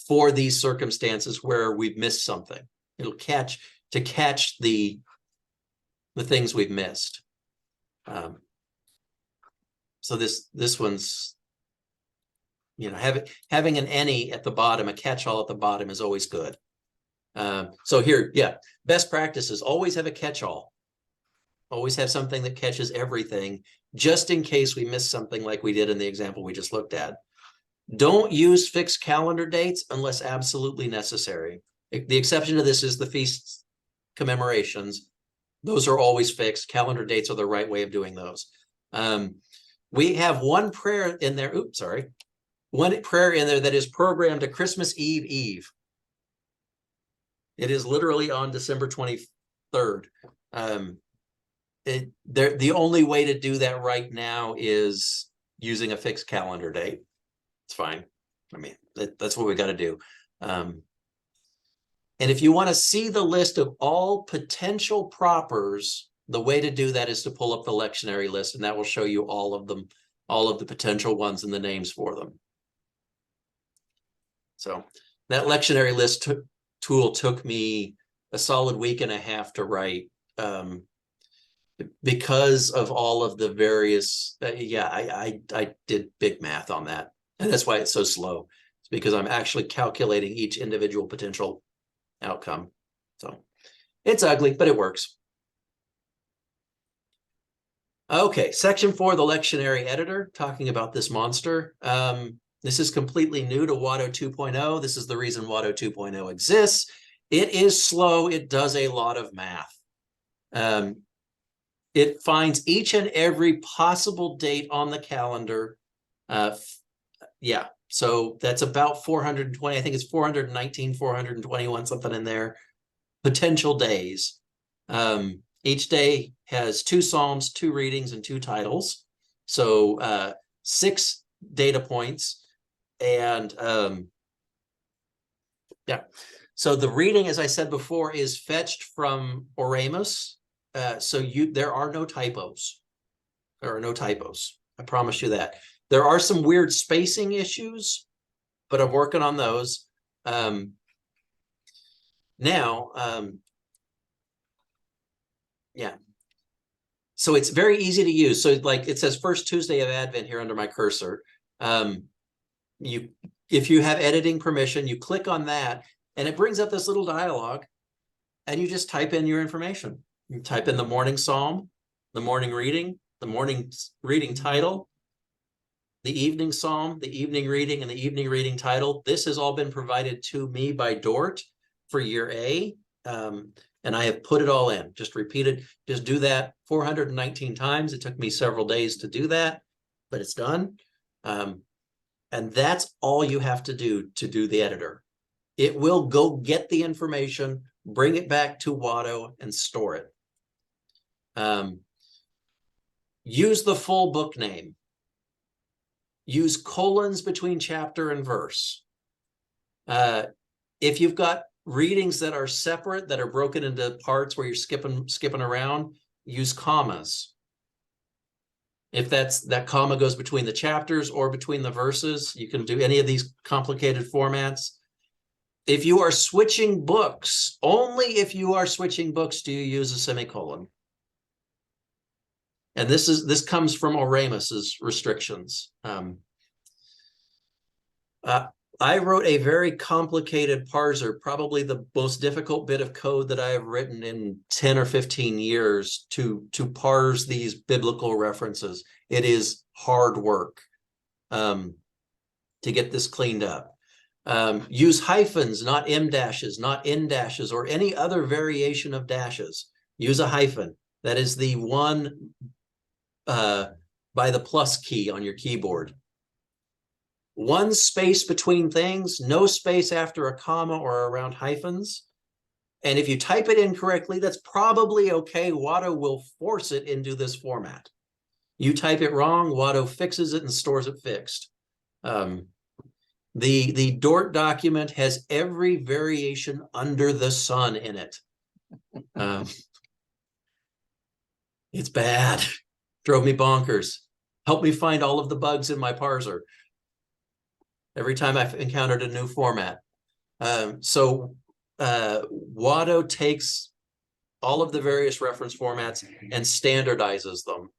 for these circumstances where we've missed something. It'll catch the things we've missed. So this one's, having an any at the bottom, a catch-all at the bottom is always good. So here, yeah, best practices, always have a catch-all. Always have something that catches everything, just in case we miss something like we did in the example we just looked at. Don't use fixed calendar dates unless absolutely necessary. The exception to this is the feast commemorations. Those are always fixed. Calendar dates are the right way of doing those. We have one prayer in there. Oops, sorry. One prayer in there that is programmed to Christmas Eve. It is literally on December 23rd. The only way to do that right now is using a fixed calendar date. It's fine. I mean, that's what we got to do. And if you want to see the list of all potential propers, the way to do that is to pull up the lectionary list, and that will show you all of them, all of the potential ones and the names for them. So that lectionary list tool took me a solid week and a half to write, because of all of the various, I did big math on that. And that's why it's so slow. It's because I'm actually calculating each individual potential outcome. So it's ugly, but it works. Okay, section 4, the lectionary editor, talking about this monster. This is completely new to WADO 2.0. This is the reason WADO 2.0 exists. It is slow. It does a lot of math. It finds each and every possible date on the calendar. Yeah, so that's about 420. I think it's 419, 421, something in there. Potential days. Each day has 2 psalms, 2 readings, and 2 titles. So 6 data points. And yeah, so the reading, as I said before, is fetched from Oramus. So there are no typos. There are no typos. I promise you that. There are some weird spacing issues, but I'm working on those. Yeah. So it's very easy to use. So like it says first Tuesday of Advent here under my cursor. If you have editing permission, you click on that and it brings up this little dialogue and you just type in your information. You type in the morning psalm, the morning reading, the morning reading title, the evening psalm, the evening reading, and the evening reading title. This has all been provided to me by Dort for year A. And I have put it all in. Just repeat it. Just do that 419 times. It took me several days to do that, but it's done. And that's all you have to do the editor. It will go get the information, bring it back to WADO, and store it. Use the full book name. Use colons between chapter and verse. If you've got readings that are separate, that are broken into parts where you're skipping around, use commas. If that comma goes between the chapters or between the verses, you can do any of these complicated formats. If you are switching books, only if you are switching books do you use a semicolon. And this comes from Oramus's restrictions. I wrote a very complicated parser, probably the most difficult bit of code that I have written in 10 or 15 years to parse these biblical references. It is hard work to get this cleaned up. Use hyphens, not em dashes, not n dashes, or any other variation of dashes. Use a hyphen. That is the one by the plus key on your keyboard. One space between things, no space after a comma or around hyphens. And if you type it incorrectly, that's probably okay. WADO will force it into this format. You type it wrong, WADO fixes it and stores it fixed. The Dort document has every variation under the sun in it. It's bad. Drove me bonkers. Helped me find all of the bugs in my parser every time I've encountered a new format. So WADO takes all of the various reference formats and standardizes them.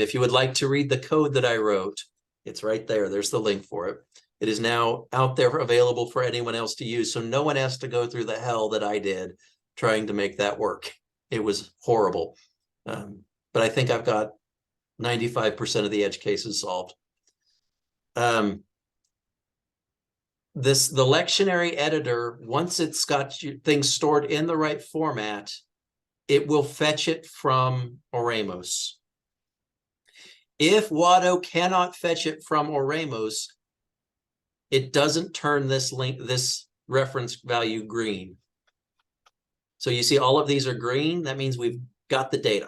If you would like to read the code that I wrote, it's right there. There's the link for it. It is now out there available for anyone else to use. So no one has to go through the hell that I did trying to make that work. It was horrible. But I think I've got 95% of the edge cases solved. The lectionary editor, once it's got things stored in the right format, it will fetch it from Oramus. If WADO cannot fetch it from Oramus, it doesn't turn this reference value green. So you see all of these are green. That means we've got the data.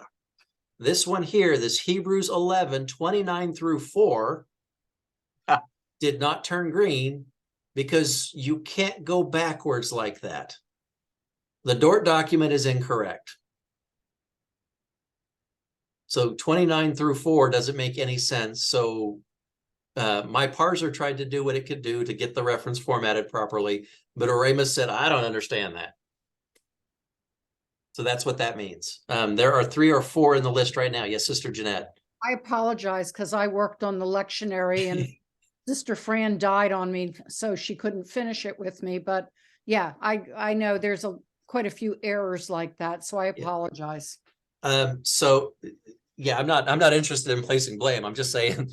This one here, this Hebrews 11, 29 through 4, did not turn green because you can't go backwards like that. The Dort document is incorrect. So 29 through 4 doesn't make any sense. So My parser tried to do what it could do to get the reference formatted properly, but Oramus said, I don't understand that. So that's what that means. There are 3 or 4 in the list right now. Yes, Sister Jeanette. I apologize because I worked on the lectionary and Sister Fran died on me, so she couldn't finish it with me. But yeah, I know there's quite a few errors like that, so I apologize. So yeah, I'm not interested in placing blame. I'm just saying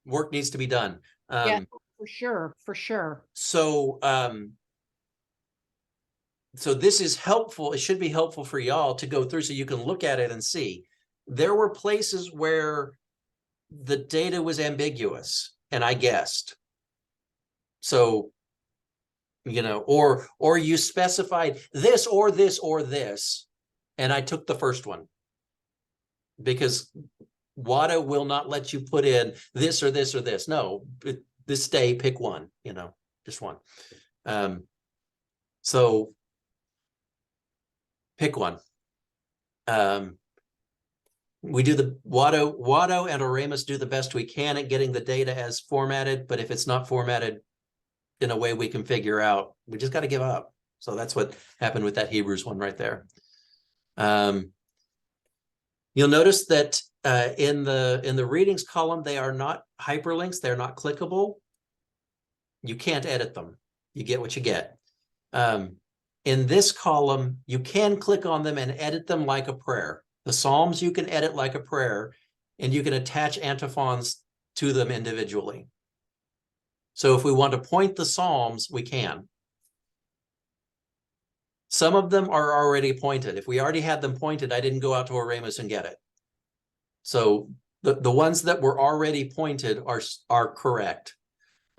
work needs to be done. Yeah, for sure, for sure. So so this is helpful. It should be helpful for y'all to go through so you can look at it and see. There were places where the data was ambiguous, and I guessed. So, you know, or you specified this or this or this, and I took the first one because WADO will not let you put in this or this or this. No, this day, pick one, you know, just one. So pick one. We do the WADO and Oramus do the best we can at getting the data as formatted, but if it's not formatted in a way we can figure out, we just got to give up. So that's what happened with that Hebrews one right there. You'll notice that in the readings column, they are not hyperlinks. They're not clickable. You can't edit them. You get what you get. In this column, you can click on them and edit them like a prayer. The Psalms you can edit like a prayer, and you can attach antiphons to them individually. So if we want to point the Psalms, we can. Some of them are already pointed. If we already had them pointed, I didn't go out to Oramus and get it. So the ones that were already pointed are correct.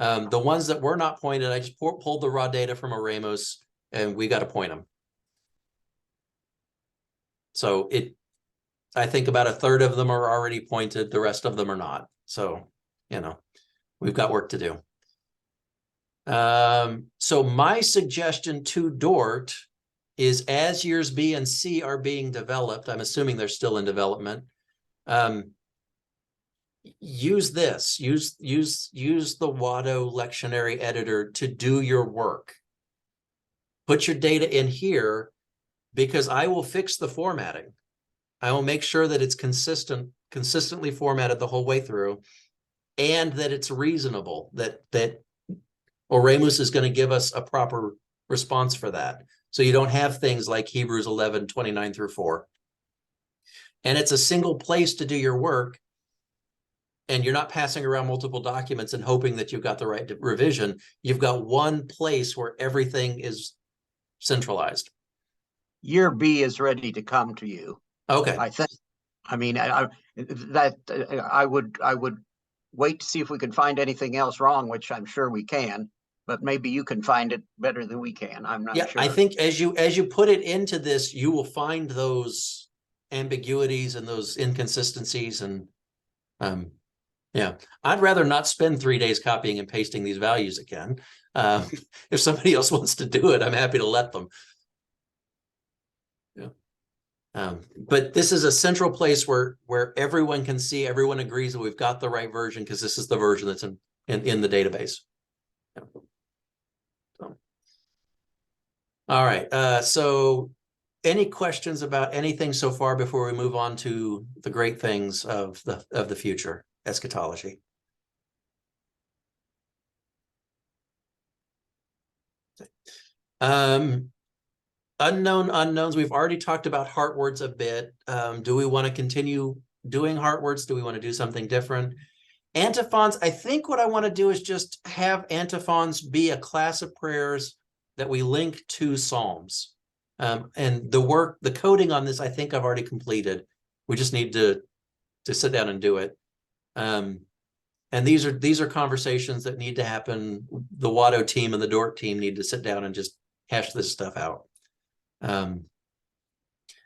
The ones that were not pointed, I just pulled the raw data from Oramus, and we got to point them. So I think about a third of them are already pointed. The rest of them are not. So, you know, we've got work to do. So my suggestion to Dort is, as years B and C are being developed, I'm assuming they're still in development, use this, use the WADO lectionary editor to do your work. Put your data in here, because I will fix the formatting. I will make sure that it's consistently formatted the whole way through, and that it's reasonable, that Oramus is going to give us a proper response for that. So you don't have things like Hebrews 11, 29 through 4. And it's a single place to do your work, and you're not passing around multiple documents and hoping that you've got the right revision. You've got one place where everything is centralized. Year B is ready to come to you. Okay. I think. I mean, I would wait to see if we can find anything else wrong, which I'm sure we can, but maybe you can find it better than we can. I'm not sure. I think as you put it into this, you will find those ambiguities and those inconsistencies. And yeah, I'd rather not spend 3 days copying and pasting these values again. If somebody else wants to do it, I'm happy to let them. Yeah. But this is a central place where everyone can see, everyone agrees that we've got the right version, because this is the version that's in the database. Yeah. So, all right. So any questions about anything so far before we move on to the great things of the future, eschatology? Unknown unknowns. We've already talked about heartwords a bit. Do we want to continue doing heartwords? Do we want to do something different? Antiphons, I think what I want to do is just have antiphons be a class of prayers that we link to Psalms. And the coding on this, I think I've already completed. We just need to sit down and do it. And these are conversations that need to happen. The WADO team and the Dort team need to sit down and just hash this stuff out.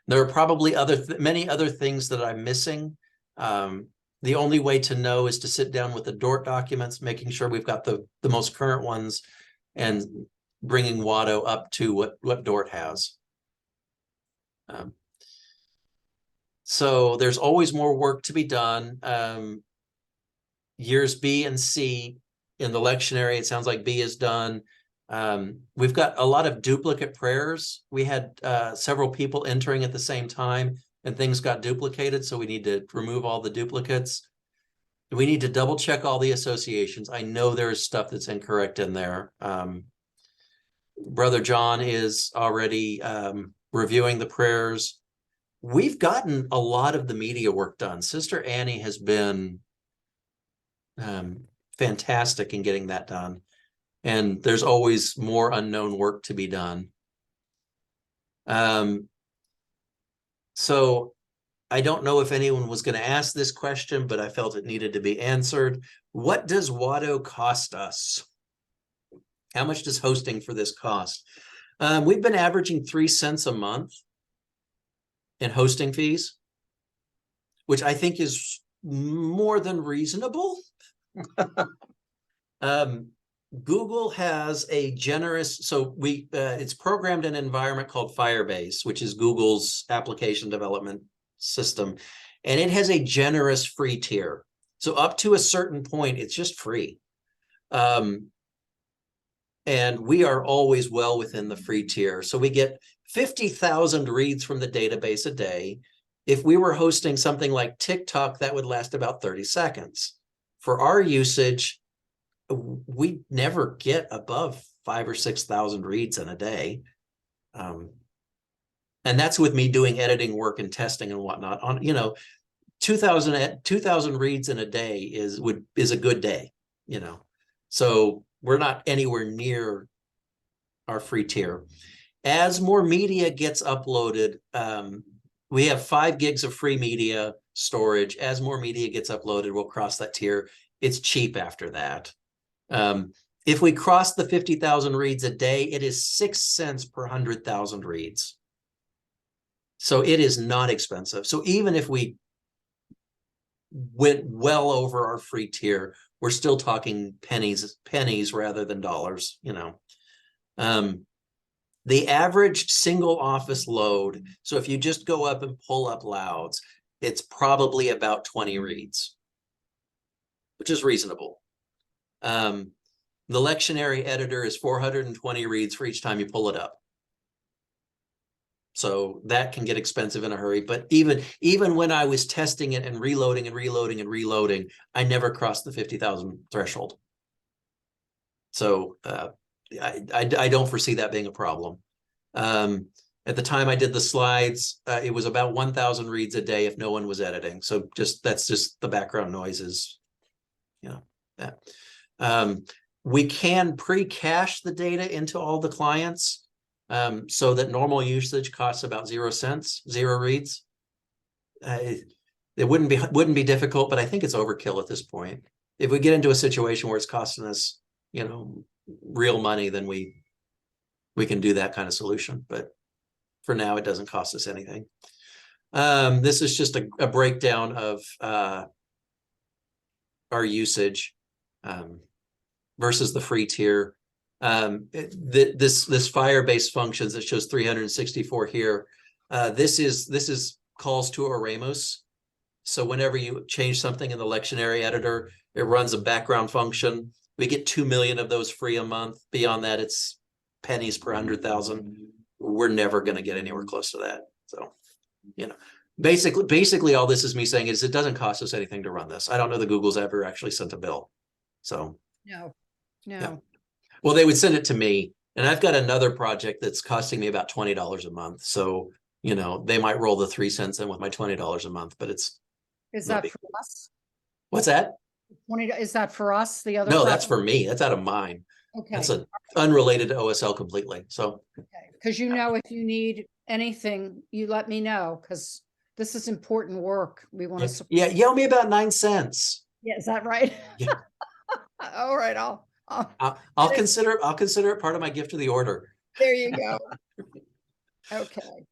There are probably many other things that I'm missing. The only way to know is to sit down with the Dort documents, making sure we've got the most current ones, and bringing WADO up to what Dort has. So there's always more work to be done. years B and C in the lectionary. It sounds like B is done. We've got a lot of duplicate prayers. We had several people entering at the same time and things got duplicated. So we need to remove all the duplicates. We need to double check all the associations. I know there's stuff that's incorrect in there. Brother John is already reviewing the prayers. We've gotten a lot of the media work done. Sister Annie has been fantastic in getting that done. And there's always more unknown work to be done. So I don't know if anyone was going to ask this question, but I felt it needed to be answered. What does WADO cost us? How much does hosting for this cost? We've been averaging 3 cents a month in hosting fees, which I think is more than reasonable. Google has a generous, so it's programmed in an environment called Firebase, which is Google's application development system, and it has a generous free tier. So up to a certain point, it's just free. And we are always well within the free tier. So we get 50,000 reads from the database a day. If we were hosting something like TikTok, that would last about 30 seconds. For our usage, we never get above 5,000 or 6,000 reads in a day. And that's with me doing editing work and testing and whatnot. On 2,000 reads in a day is a good day, So we're not anywhere near our free tier. As more media gets uploaded, we have 5 gigs of free media storage. As more media gets uploaded, we'll cross that tier. It's cheap after that. If we cross the 50,000 reads a day, it is 6 cents per 100,000 reads. So it is not expensive. So even if we went well over our free tier, we're still talking pennies rather than dollars, The average single office load, so if you just go up and pull up louds, it's probably about 20 reads, which is reasonable. The lectionary editor is 420 reads for each time you pull it up. So that can get expensive in a hurry. But even when I was testing it and reloading, I never crossed the 50,000 threshold. So I don't foresee that being a problem. At the time I did the slides, it was about 1,000 reads a day if no one was editing. So that's just the background noises, that. We can pre-cache the data into all the clients. So that normal usage costs about 0 cents, 0 reads. It wouldn't be difficult, but I think it's overkill at this point. If we get into a situation where it's costing us, real money, then we can do that kind of solution. But for now, it doesn't cost us anything. This is just a breakdown of our usage versus the free tier. This Firebase functions that shows 364 here. This is calls to Oremos. So whenever you change something in the lectionary editor, it runs a background function. We get 2 million of those free a month. Beyond that, it's pennies per 100,000. We're never going to get anywhere close to that. So, basically all this is me saying is it doesn't cost us anything to run this. I don't know that Google's ever actually sent a bill. So No. Yeah. Well, they would send it to me, and I've got another project that's costing me about $20 a month. So, they might roll the 3 cents in with my $20 a month, but is that for us? What's that? 20, is that for us? The other? No, that's for me. That's out of mine. Okay. That's unrelated to OSL completely. So, okay. Because if you need anything, you let me know, because this is important work. We want to support. Yeah, yell me about 9 cents. Yeah, is that right? Yeah. All right, I'll consider it part of my gift of the order. There you go. Okay.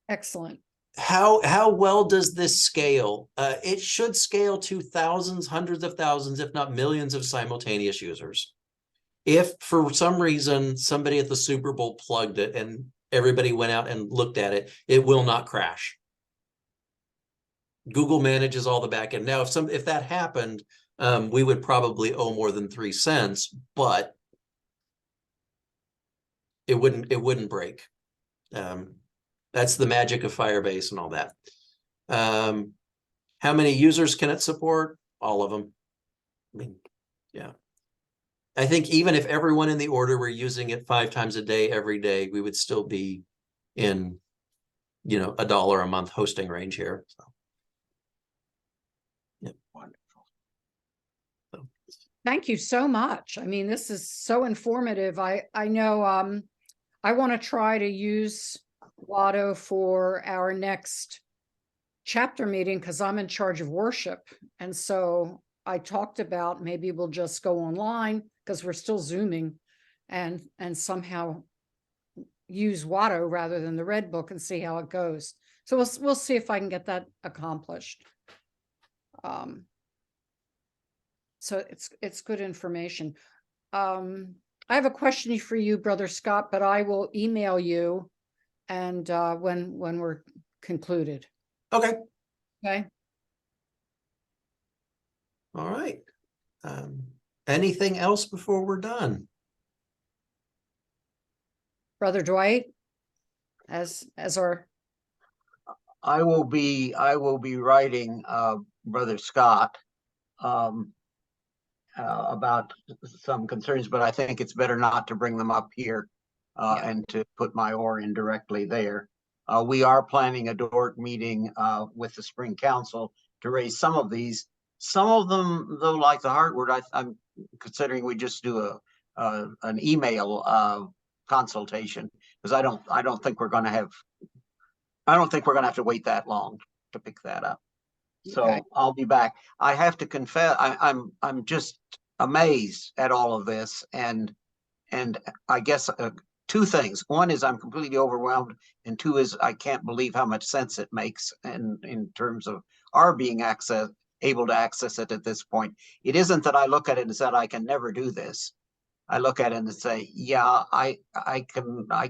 Excellent. How well does this scale? It should scale to thousands, hundreds of thousands, if not millions of simultaneous users. If for some reason somebody at the Super Bowl plugged it and everybody went out and looked at it, it will not crash. Google manages all the back end. Now, if that happened, we would probably owe more than 3 cents, but it wouldn't break. That's the magic of Firebase and all that. How many users can it support? All of them. I mean, yeah. I think even if everyone in the order were using it 5 times a day, every day, we would still be in, $1 a month hosting range here. So. Yeah. Wonderful. So. Thank you so much. I mean, this is so informative. I know I want to try to use WADO for our next chapter meeting because I'm in charge of worship. And so I talked about maybe we'll just go online because we're still Zooming and somehow use WADO rather than the Red Book and see how it goes. So we'll see if I can get that accomplished. So it's good information. I have a question for you, Brother Scott, but I will email you and when we're concluded. Okay. Okay. All right. Anything else before we're done? Brother Dwight, as our I will be writing Brother Scott about some concerns, but I think it's better not to bring them up here and to put my oar in directly there. We are planning a DORT meeting with the Spring Council to raise some of these. Some of them, though, like the hardware, I'm considering we just do an email consultation because I don't think we're going to have to wait that long to pick that up. So okay. I'll be back. I have to confess, I'm just amazed at all of this, and I guess 2 things. One is I'm completely overwhelmed, and 2 is I can't believe how much sense it makes in terms of our being able to access it at this point. It isn't that I look at it and said I can never do this. I look at it and say, yeah, I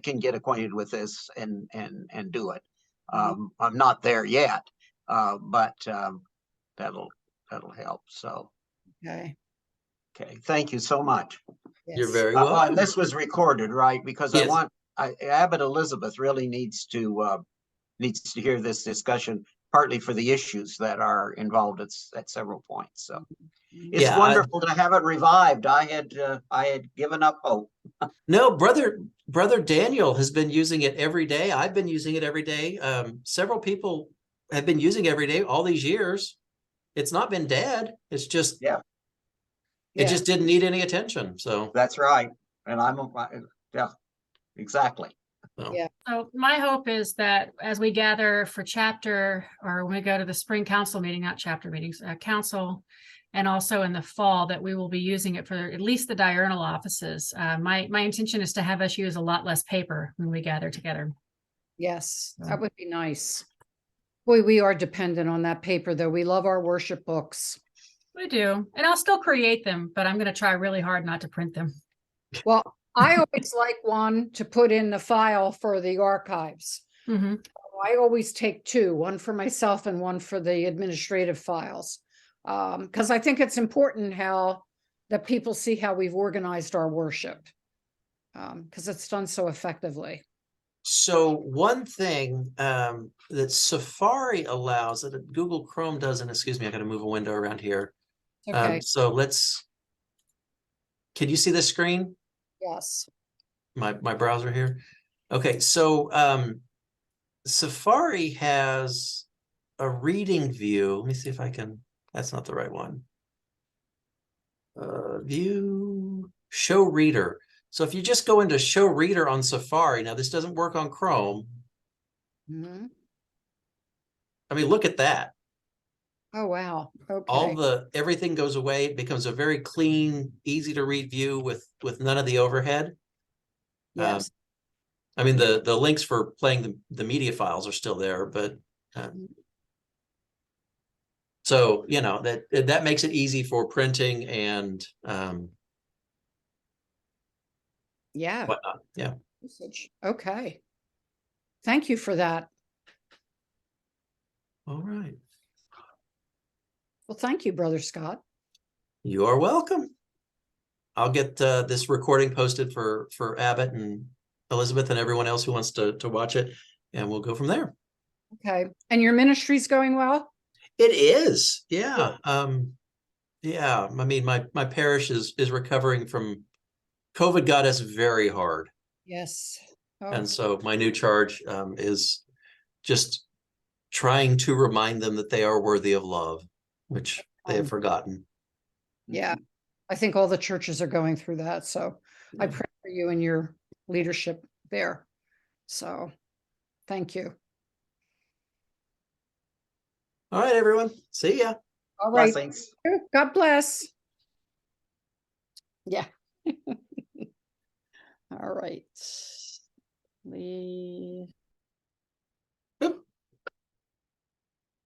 can get acquainted with this and do it. I'm not there yet, but that'll help. So Okay. okay, thank you so much. You're Yes. very welcome. This was recorded, right? Because Yes. Abbot Elizabeth really needs to hear this discussion, partly for the issues that are involved at several points. So it's wonderful to have it revived. I had given up hope. No, brother Daniel has been using it every day. I've been using it every day. Several people have been using it every day all these years. It's not been dead. It's just it just didn't need any attention. So that's right. And exactly. So. Yeah. So my hope is that as we gather for chapter, or when we go to the spring council meeting, not chapter meetings, council, and also in the fall, that we will be using it for at least the diurnal offices. My intention is to have us use a lot less paper when we gather together. Yes, that would be nice. Boy, we are dependent on that paper, though. We love our worship books. We do, and I'll still create them, but I'm going to try really hard not to print them. Well, I always like one to put in the file for the archives. Mm-hmm. I always take 2, one for myself and one for the administrative files. Because I think it's important that people see how we've organized our worship. Because it's done so effectively. So one thing that Safari allows that Google Chrome doesn't, excuse me, I got to move a window around here. Okay. So can you see the screen? Yes. My browser here. Okay, so Safari has a reading view. Let me see if I can, that's not the right one. View, show reader. So if you just go into show reader on Safari, now this doesn't work on Chrome. Mm-hmm. I mean, look at that. Oh, wow. Okay. Everything goes away. It becomes a very clean, easy to read view with none of the overhead. Yes. I mean, the links for playing the media files are still there, but so, that makes it easy for printing and Yeah. whatnot. Yeah. Okay. Thank you for that. All right. Well, thank you, Brother Scott. You are welcome. I'll get this recording posted for Abbott and Elizabeth and everyone else who wants to watch it, and we'll go from there. Okay. And your ministry's going well? It is. Yeah. Yeah. I mean, my parish is recovering from COVID. Got us very hard. Yes. Oh, And so my new charge is just trying to remind them that they are worthy of love, which they have forgotten. yeah. I think all the churches are going through that. So I pray for you and your leadership there. So thank you. All right, everyone. See ya. All right. Blessings. God bless. Yeah. All right. Leave.